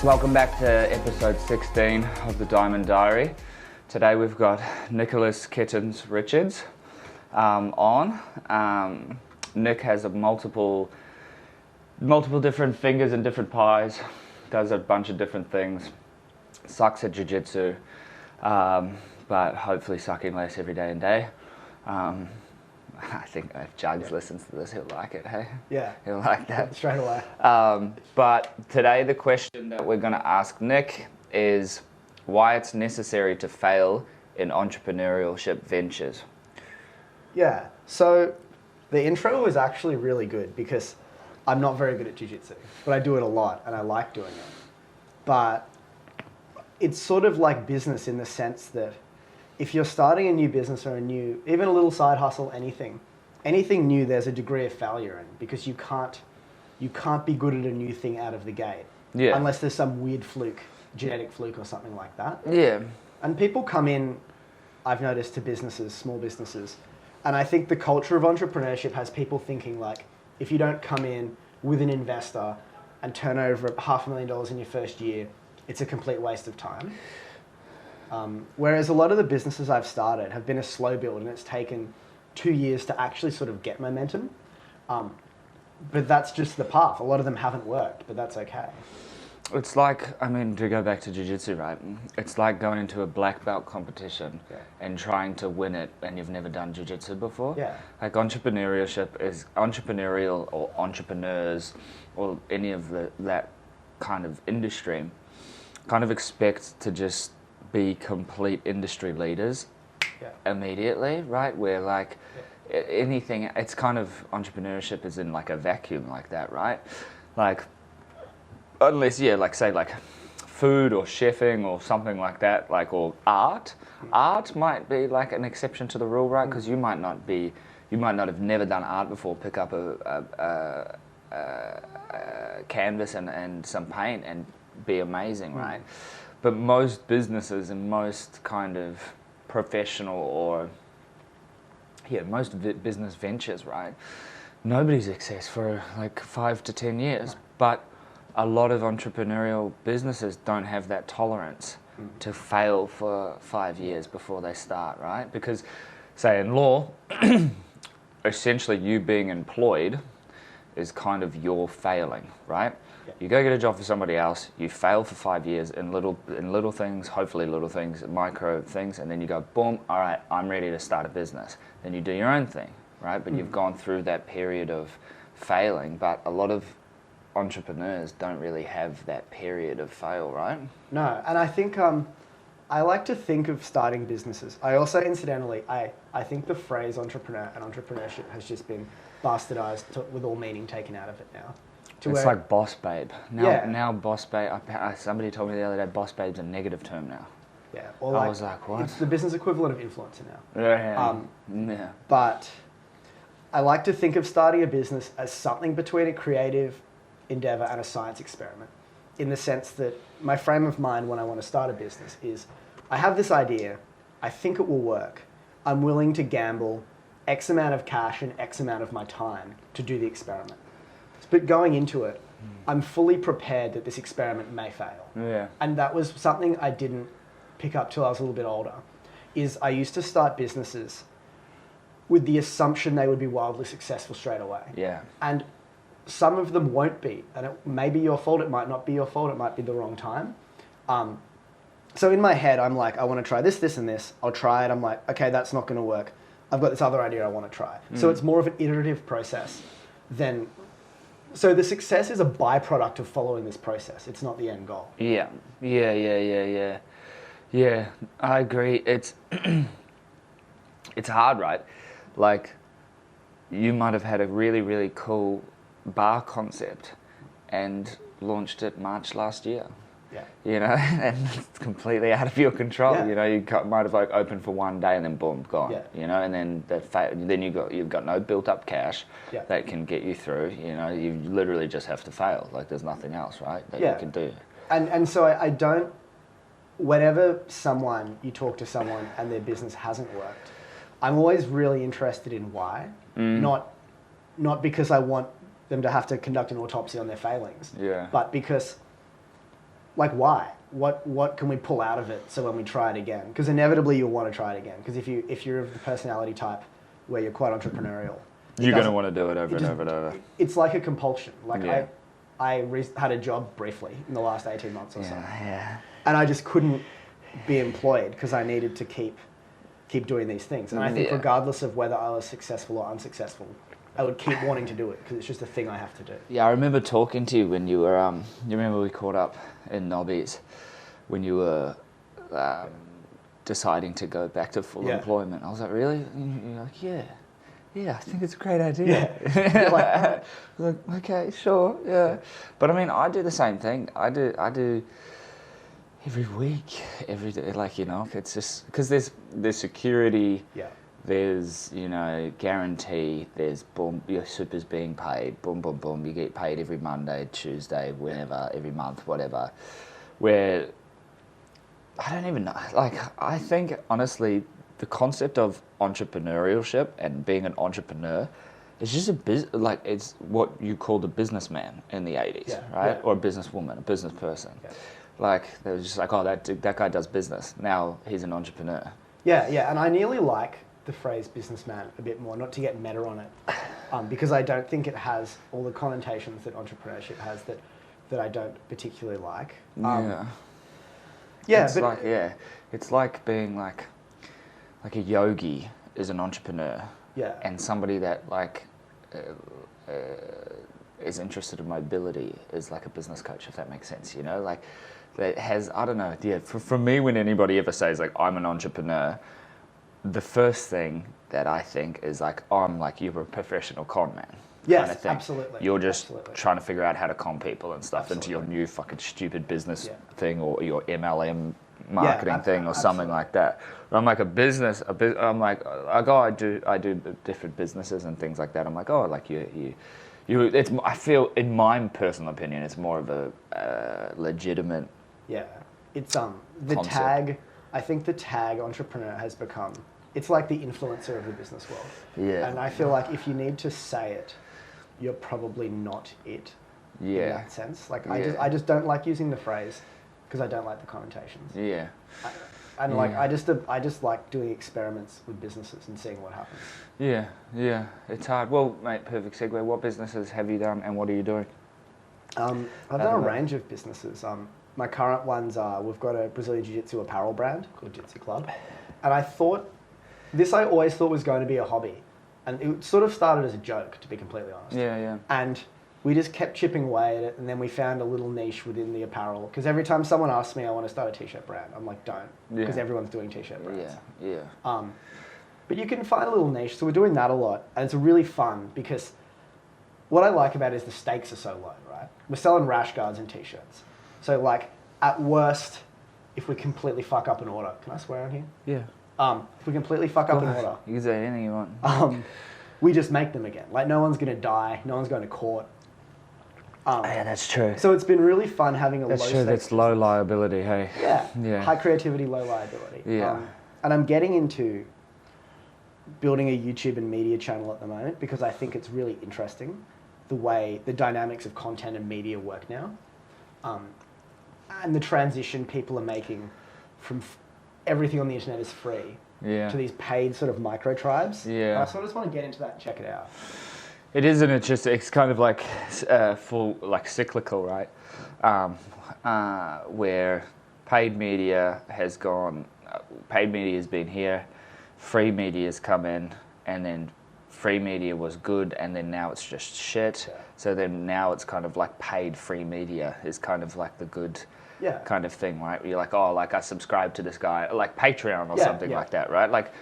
Welcome back to episode 16 of the Diamond Diary. Today we've got Nicholas Kittens Richards on. Nick has multiple different fingers in different pies, does a bunch of different things, sucks at jiu-jitsu, but hopefully sucking less every day and day. I think if Jugs listens to this, he'll like it, hey? Yeah. He'll like that. Straight away. But today the question that we're going to ask Nick is why it's necessary to fail in entrepreneurship ventures. Yeah. So the intro was actually really good because I'm not very good at jiu-jitsu, but I do it a lot and I like doing it. But it's sort of like business in the sense that if you're starting a new business or even a little side hustle, anything new, there's a degree of failure in because you can't be good at a new thing out of the gate. Yeah. Unless there's some weird genetic fluke or something like that. Yeah. And people come in, I've noticed, to businesses, small businesses, and I think the culture of entrepreneurship has people thinking like, if you don't come in with an investor and turn over $500,000 in your first year, it's a complete waste of time. Whereas a lot of the businesses I've started have been a slow build and it's taken 2 years to actually sort of get momentum. But that's just the path. A lot of them haven't worked, but that's okay. It's like, to go back to jiu-jitsu, right? It's like going into a black belt competition and trying to win it and you've never done jiu-jitsu before. Yeah. Like entrepreneurship is entrepreneurial or entrepreneurs or any of that kind of industry kind of expect to just be complete industry leaders immediately, right? Where like anything, it's kind of entrepreneurship is in like a vacuum like that, right? Like unless say like food or chefing or something like that, like or art might be like an exception to the rule, right? Because you might not have never done art before, pick up a canvas and some paint and be amazing, right? But most businesses and most kind of professional or most business ventures, right? Nobody's success for like 5 to 10 years, but a lot of entrepreneurial businesses don't have that tolerance to fail for 5 years before they start, right? Because, say in law, essentially you being employed is kind of your failing, right? You go get a job for somebody else, you fail for 5 years in little things, hopefully little things, micro things, and then you go, boom, all right, I'm ready to start a business. Then you do your own thing, right? But you've gone through that period of failing, but a lot of entrepreneurs don't really have that period of fail, right? No, and I think I like to think of starting businesses. I also, incidentally, I think the phrase entrepreneur and entrepreneurship has just been bastardized with all meaning taken out of it now. It's like boss babe. Now boss babe, somebody told me the other day, boss babe's a negative term now. Yeah. Or I was like, what? It's the business equivalent of influencer now. Yeah. But I like to think of starting a business as something between a creative endeavor and a science experiment, in the sense that my frame of mind when I want to start a business is, I have this idea, I think it will work, I'm willing to gamble X amount of cash and X amount of my time to do the experiment. But going into it, I'm fully prepared that this experiment may fail. Yeah. And that was something I didn't pick up till I was a little bit older, is I used to start businesses with the assumption they would be wildly successful straight away. Yeah. And some of them won't be. And it may be your fault, it might not be your fault, it might be the wrong time. So in my head, I'm like, I want to try this, this, and this. I'll try it. I'm like, okay, that's not going to work. I've got this other idea I want to try. So it's more of an iterative process than... So the success is a byproduct of following this process. It's not the end goal. Yeah, I agree. It's hard, right? Like, you might have had a really, really cool bar concept and launched it March last year. Yeah. And it's completely out of your control. Yeah. You might have like opened for one day and then boom, gone. Yeah. And then then you've got no built up cash that can get you through. You literally just have to fail. Like there's nothing else, right, that you can do. And so I don't. Whenever you talk to someone and their business hasn't worked, I'm always really interested in why. Not because I want them to have to conduct an autopsy on their failings. Yeah. But because like why? What can we pull out of it so when we try it again? Because inevitably you'll want to try it again. Because if you're of the personality type where you're quite entrepreneurial, You're going to want to do it over and over and over. It's like a compulsion. Like Yeah. I had a job briefly in the last 18 months or so. Yeah. And I just couldn't be employed because I needed to keep doing these things. And I think regardless of whether I was successful or unsuccessful, I would keep wanting to do it because it's just a thing I have to do. Yeah, I remember talking to you when you were, you remember we caught up in Nobbies when you were deciding to go back to full employment. I was like, really? And you're like, yeah, I think it's a great idea. Yeah. You're like, like, okay, sure, yeah. But I mean, I do the same thing. I do every week, every day, like, it's just, because there's security. Yeah. There's, guarantee, there's boom, your super's being paid, boom, boom, boom, you get paid every Monday, Tuesday, whenever, every month, whatever. Where, I don't even know, like, I think, honestly, the concept of entrepreneurship and being an entrepreneur is just it's what you called a businessman in the 80s, right? Yeah. Or a businesswoman, a business person. Yeah. Like, they were just like, oh, that guy does business. Now he's an entrepreneur. Yeah, and I nearly like the phrase businessman a bit more, not to get meta on it, because I don't think it has all the connotations that entrepreneurship has that I don't particularly like. It's like being like a yogi is an entrepreneur. Yeah. And somebody that is interested in mobility is like a business coach, if that makes sense, like that has, I don't know, for me, when anybody ever says like, I'm an entrepreneur, the first thing that I think is like, oh, I'm like, you're a professional con man. Yes, kind of thing. Absolutely. You're just trying to figure out how to con people and stuff into your new fucking stupid business thing or your MLM marketing thing or something like that. But I'm like I'm like, I do different businesses and things like that. I'm like, oh, like you. I feel, in my personal opinion, it's more of a legitimate. Yeah, it's the concept. tag. I think the tag entrepreneur has become. It's like the influencer of the business world. Yeah. And I feel like if you need to say it, you're probably not it. Yeah. In that sense, like I just don't like using the phrase because I don't like the connotations. Yeah. I just like doing experiments with businesses and seeing what happens. Yeah, it's hard. Well, mate, perfect segue. What businesses have you done and what are you doing? I've done a range of businesses. My current ones are, we've got a Brazilian Jiu-Jitsu apparel brand called Jitsu Club. And I always thought was going to be a hobby. And it sort of started as a joke, to be completely honest. Yeah. And we just kept chipping away at it, and then we found a little niche within the apparel. Because every time someone asks me, I want to start a t-shirt brand, I'm like, don't. Because everyone's doing t-shirt brands. Yeah. But you can find a little niche, so we're doing that a lot. And it's really fun, because what I like about it is the stakes are so low, right? We're selling rash guards and t-shirts. So, like, at worst, if we completely fuck up an order, can I swear on here? Yeah. If we completely fuck up an order, you can say anything you want. We just make them again. Like, no one's going to die, no one's going to court. Yeah, that's true. So it's been really fun having a low stakes. That's low liability, hey. Yeah. High creativity, low liability. Yeah. And I'm getting into building a YouTube and media channel at the moment because I think it's really interesting the dynamics of content and media work now. And the transition people are making from everything on the internet is free to these paid sort of micro tribes. Yeah. And I sort of just want to get into that and check it out. It is, and it's kind of like cyclical, right? Where paid media has gone, paid media has been here, free media has come in, and then free media was good, and then now it's just shit. Yeah. So then now it's kind of like paid free media is kind of like the good kind of thing, right? Where you're like, oh, like I subscribe to this guy, like Patreon or something like that, right? Like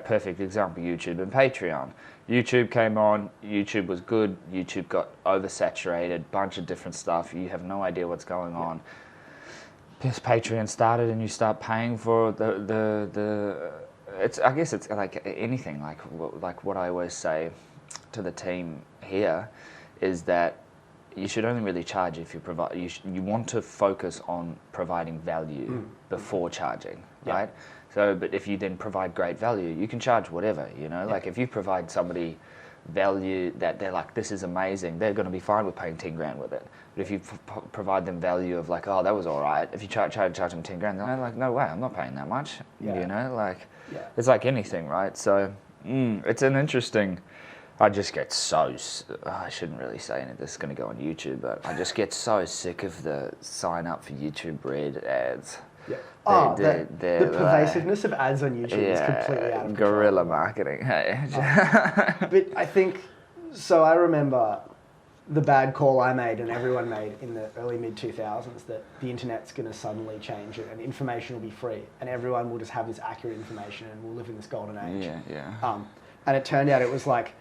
perfect example, YouTube and Patreon. YouTube came on, YouTube was good, YouTube got oversaturated, bunch of different stuff, you have no idea what's going on. This Patreon started and you start paying for I guess it's like anything, like what I always say to the team here is that you should only really charge if you want to focus on providing value before charging, right? So, but if you then provide great value, you can charge whatever, like if you provide somebody value that they're like, this is amazing, they're going to be fine with paying 10 grand with it. But if you provide them value of like, oh, that was all right, if you try to charge them 10 grand, they're like, no way, I'm not paying that much. Yeah. You know, like, Yeah. it's like anything, right? So it's an interesting, I just get so, I shouldn't really say any of this is going to go on YouTube, but I just get so sick of the sign up for YouTube Red ads. Yeah. They're The pervasiveness of ads on YouTube is completely out of control. Guerrilla marketing, hey. But I think, so I remember the bad call I made and everyone made in the early mid-2000s that the internet's going to suddenly change it and information will be free and everyone will just have this accurate information and we'll live in this golden age. Yeah. And it turned out it was like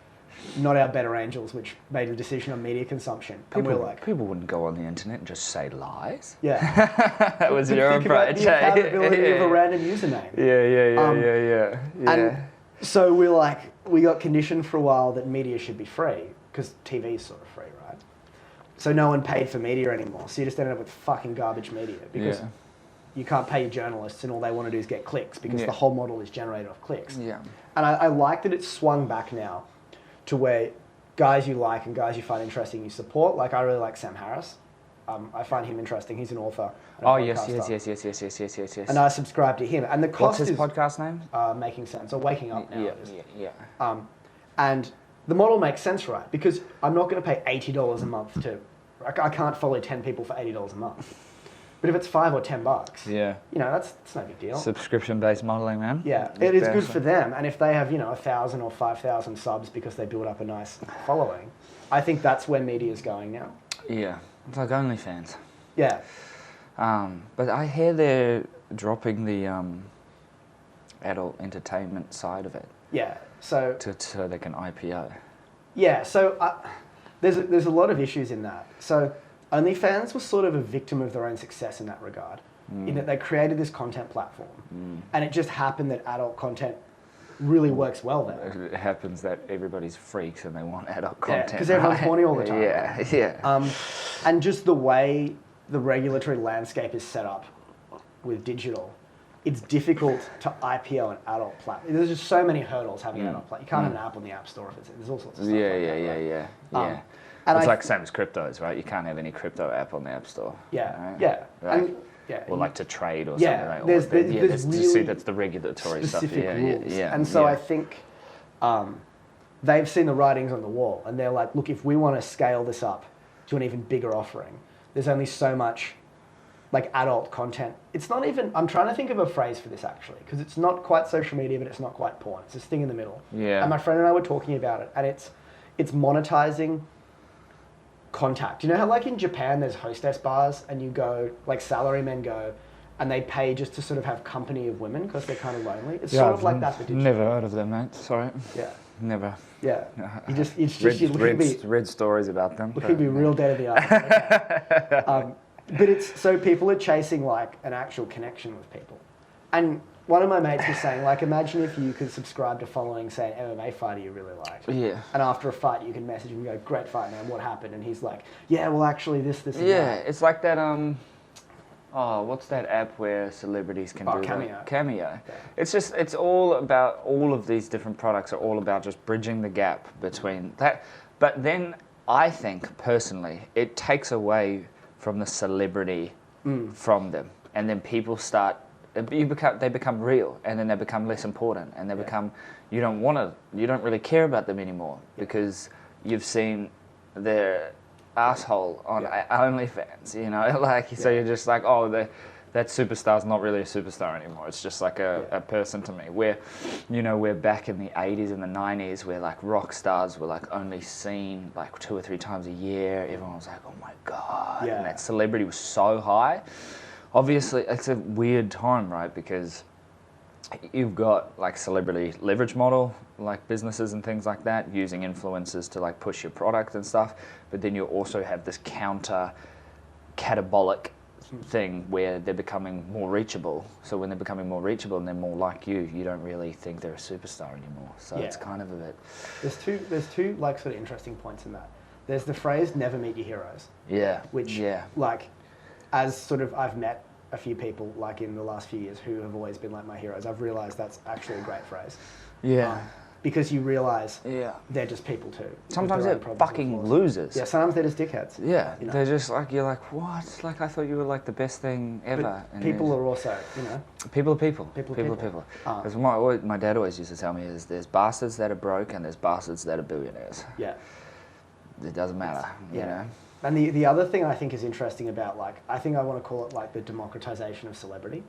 not our better angels which made a decision on media consumption. And we're like, People wouldn't go on the internet and just say lies. yeah. That was your Think about approach. the accountability of a random username. Yeah. And so we got conditioned for a while that media should be free because TV is sort of free, right? So no one paid for media anymore. So you just ended up with fucking garbage media because you can't pay your journalists and all they want to do is get clicks because the whole model is generated off clicks. Yeah. And I like that it's swung back now to where guys you like and guys you find interesting you support. Like I really like Sam Harris. I find him interesting. He's an author. And a podcaster. Yes. And I subscribe to him. And the cost What's his is podcast name? Making Sense or Waking Up now. Yeah. And the model makes sense, right? Because I'm not going to pay $80 a month to. I can't follow 10 people for $80 a month. But if it's $5 or $10, yeah, you know, that's no big deal. Subscription-based modeling, man. Yeah, it is good for them. And if they have, 1,000 or 5,000 subs because they build up a nice following, I think that's where media is going now. Yeah, it's like OnlyFans. Yeah. But I hear they're dropping the adult entertainment side of it. Yeah. So they can IPO. Yeah. So there's a lot of issues in that. So OnlyFans was sort of a victim of their own success in that regard, in that they created this content platform, and it just happened that adult content really works well there. It happens that everybody's freaks and they want adult content. Because everyone's horny all the time. Yeah. And just the way the regulatory landscape is set up with digital, it's difficult to IPO an adult platform. There's just so many hurdles having an adult platform. You can't have an app on the App Store if it's. There's all sorts of stuff. Yeah. And it's like same as cryptos, right? You can't have any crypto app on the App Store. Yeah, right? yeah. Right? Yeah. Or like to trade or Yeah, something. Right? there's really that's the regulatory stuff. specific rules. Yeah. And so I think they've seen the writings on the wall and they're like, look, if we want to scale this up to an even bigger offering, there's only so much like adult content. It's not even, I'm trying to think of a phrase for this actually, because it's not quite social media, but it's not quite porn. It's this thing in the middle. Yeah. And my friend and I were talking about it, and it's monetizing contact. You know how like in Japan there's hostess bars and you go, like salarymen go, and they pay just to sort of have company of women because they're kind of lonely. It's sort of like that, but digital. Never heard of them, mate. Sorry. Yeah. Never. Yeah. You read stories about them. Look at me real dead at the eye. But it's, so people are chasing like an actual connection with people. And one of my mates was saying, like, imagine if you could subscribe to following, say, an MMA fighter you really like. Yeah. And after a fight, you can message him and go, great fight, man, what happened? And he's like, yeah, well, actually, this, and that. It's like that, what's that app where celebrities can do Cameo. that? Cameo. Yeah. It's all about, all of these different products are all about just bridging the gap between that. But then I think, personally, it takes away from the celebrity from them. And then people start, they become real, and then they become less important, and they become, you don't really care about them anymore because you've seen their asshole on OnlyFans, so you're just like, oh, that superstar's not really a superstar anymore. It's just like a person to me. Where back in the 80s and the 90s where like rock stars were like only seen like 2 or 3 times a year. Everyone was like, oh my God. Yeah. And that celebrity was so high. Obviously, it's a weird time, right? Because you've got like celebrity leverage model, like businesses and things like that, using influencers to like push your product and stuff. But then you also have this counter catabolic thing where they're becoming more reachable. So when they're becoming more reachable and they're more like you don't really think they're a superstar anymore. So it's kind of a bit. There's two like sort of interesting points in that. There's the phrase "never meet your heroes." Yeah. Which like, as sort of I've met a few people like in the last few years who have always been like my heroes. I've realised that's actually a great phrase. Yeah. because you realize Yeah. they're just people too. with Sometimes their they're own problems and fucking flaws. losers. Yeah, sometimes they're just dickheads. Yeah, You know? they're just like, you're like, what? Like, I thought you were like the best thing ever. But And people there's- are also, you know, People are people. People are People are people. people. Because my dad always used to tell me is there's bastards that are broke and there's bastards that are billionaires. yeah. It doesn't matter, you know? And the other thing I think is interesting about, like, I think I want to call it like the democratization of celebrity,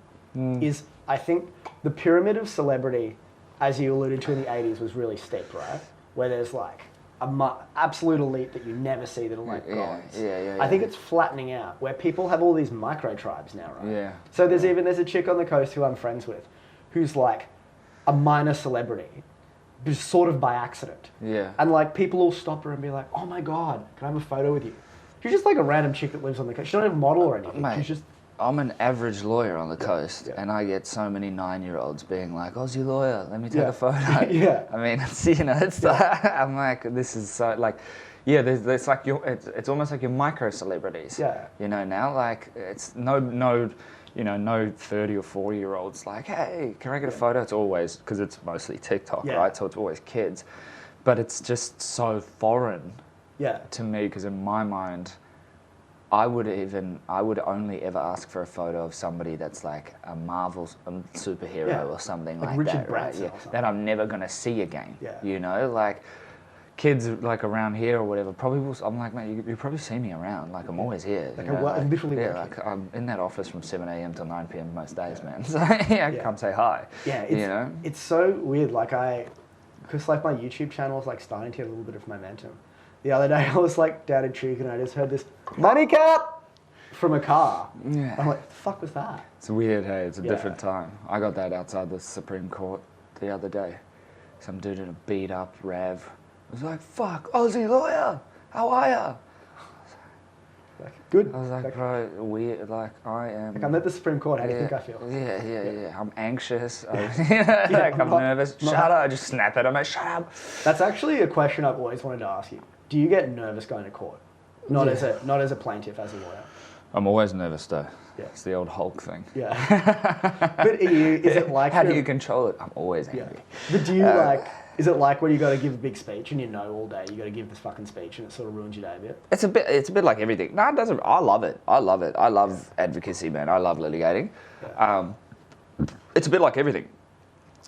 is I think the pyramid of celebrity, as you alluded to in the 80s, was really steep, right? Where there's like absolute elite that you never see that are like gods. I think it's flattening out, where people have all these micro tribes now, right? Yeah. So there's a chick on the coast who I'm friends with, who's like a minor celebrity, just sort of by accident. Yeah. And like people will stop her and be like, "Oh my god, can I have a photo with you?" She's just like a random chick that lives on the coast. She's not even a model or anything. Mate, She's just I'm an average lawyer on the coast, yeah. and I get so many 9-year-olds being like, "Aussie lawyer, let me take Yeah. a photo." Yeah. I mean, it's, you know, it's I'm like, this is so like, yeah. There's like it's almost like your micro celebrities. Yeah. You know, now like it's no, you know, no 30 or 40-year-olds like, "Hey, can I get a photo?" It's always, because it's mostly TikTok, Yeah. right? So it's always kids, but it's just so foreign yeah. to me, because in my mind, I would only ever ask for a photo of somebody that's like a Marvel superhero Yeah. or something Like like Richard that, right? Branson or something. That I'm never gonna see again. Yeah. You know, like kids like around here or whatever probably will. I'm like, mate, you probably see me around. Like I'm always here. Like you know, I'm literally yeah, working. like I'm in that office from 7 a.m. till 9 p.m. most days, man. So yeah, come say hi. Yeah, it's, you know. it's so weird. Like because like my YouTube channel is like starting to get a little bit of momentum. The other day I was like down in Trig and I just heard this money cat from a car. Yeah. I'm like, the fuck was that? It's weird, hey? It's a Yeah. different time. I got that outside the Supreme Court the other day. Some dude in a beat up RAV was like, "Fuck, Aussie lawyer, how are ya?" Like, good. I was like, bro, weird, like, I am... Like I'm at the Supreme Court. How do you think I feel? Yeah. I'm anxious. Like, I'm I'm not- nervous. not- Shut up. I just snap at him. I shut up. That's actually a question I've always wanted to ask you. Do you get nervous going to court? Not Yeah. as a plaintiff, as a lawyer. I'm always nervous, though. Yeah. It's the old Hulk thing. Yeah. But is it like How do you're- you control it? I'm always Yeah. angry. But do you like? Is it like when you got to give a big speech and you know all day you got to give this fucking speech and it sort of ruins your day a bit? It's a bit like everything. No, it doesn't. I love it. I love advocacy, man. I love litigating. It's a bit like everything.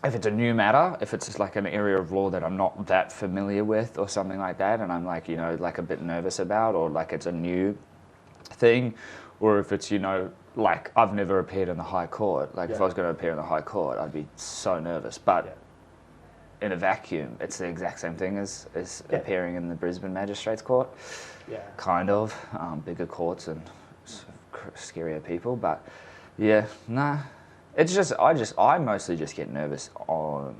If it's a new matter, if it's just like an area of law that I'm not that familiar with or something like that, and I'm like, you know, like a bit nervous about, or like it's a new thing, or if it's, you know, like I've never appeared in the High Court. Like if I was going to appear in the High Court, I'd be so nervous. But in a vacuum, it's the exact same thing as appearing in the Brisbane Magistrates Court. Yeah. Kind of. Bigger courts and scarier people. But yeah, nah. It's just, I mostly just get nervous on,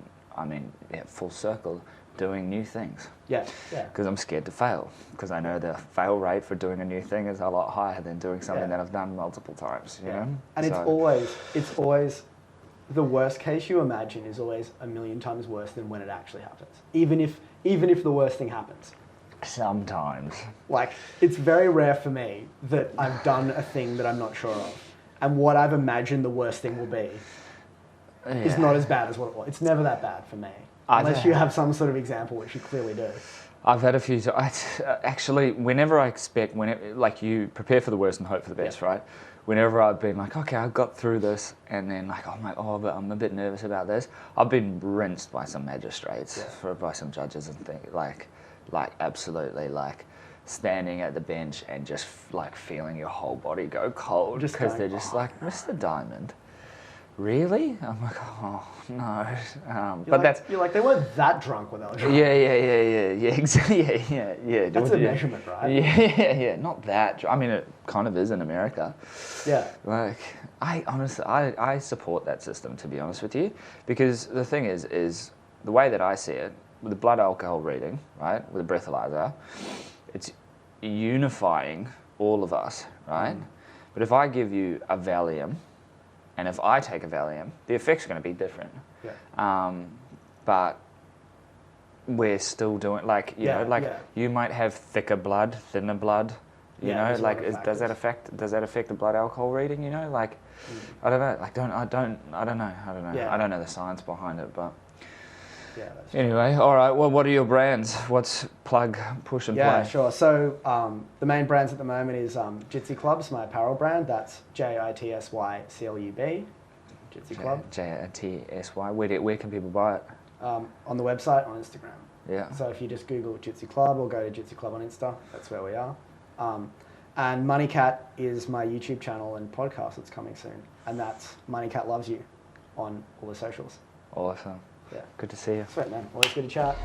full circle, doing new things. Yeah. Yeah. Because I'm scared to fail. Because I know the fail rate for doing a new thing is a lot higher than doing something that I've done multiple times, you know? And So- it's always, the worst case you imagine is always a million times worse than when it actually happens. Even if the worst thing happens. Sometimes. Like, it's very rare for me that I've done a thing that I'm not sure of. And what I've imagined the worst thing will be is not as bad as what it was. It's never that bad for me. Unless you have some sort of example, which you clearly do. I've had a few. Actually, whenever I expect, like you prepare for the worst and hope for the best, right? Whenever I've been like, okay, I got through this, and then like, but I'm a bit nervous about this. I've been rinsed by some magistrates, by some judges, and things like absolutely like standing at the bench and just like feeling your whole body go cold because they're just like, Mr. Diamond. Really? I'm like, oh no. You're like, they weren't that drunk when they were drunk. Yeah, exactly. Yeah. That's a measurement, right? Yeah. Not that. I mean, it kind of is in America. Yeah. Like, I honestly, I support that system, to be honest with you, because the thing is the way that I see it, with the blood alcohol reading, right, with the breathalyzer, it's unifying all of us, right? But if I give you a Valium, and if I take a Valium, the effect's going to be different. Yeah. But we're still doing, like, you know, you might have thicker blood, thinner blood, you know, like, does that affect the blood alcohol reading, you know? Like, I don't know, like, I don't know. Yeah. I don't know the science behind it, but Yeah, that's Anyway, all right. Well, what are your brands? What's plug, push, and Yeah, play? sure. So the main brands at the moment is Jitsy Clubs, my apparel brand. That's JITSYCLUB, Jitsy Club. JTSY. Where can people buy it? On the website, on Instagram. Yeah. So if you just Google Jitsy Club or go to Jitsy Club on Insta, that's where we are. And Money Cat is my YouTube channel and podcast that's coming soon. And that's Money Cat Loves You on all the socials. Awesome. Yeah. Good to see you. Sweet, man. Always good to chat.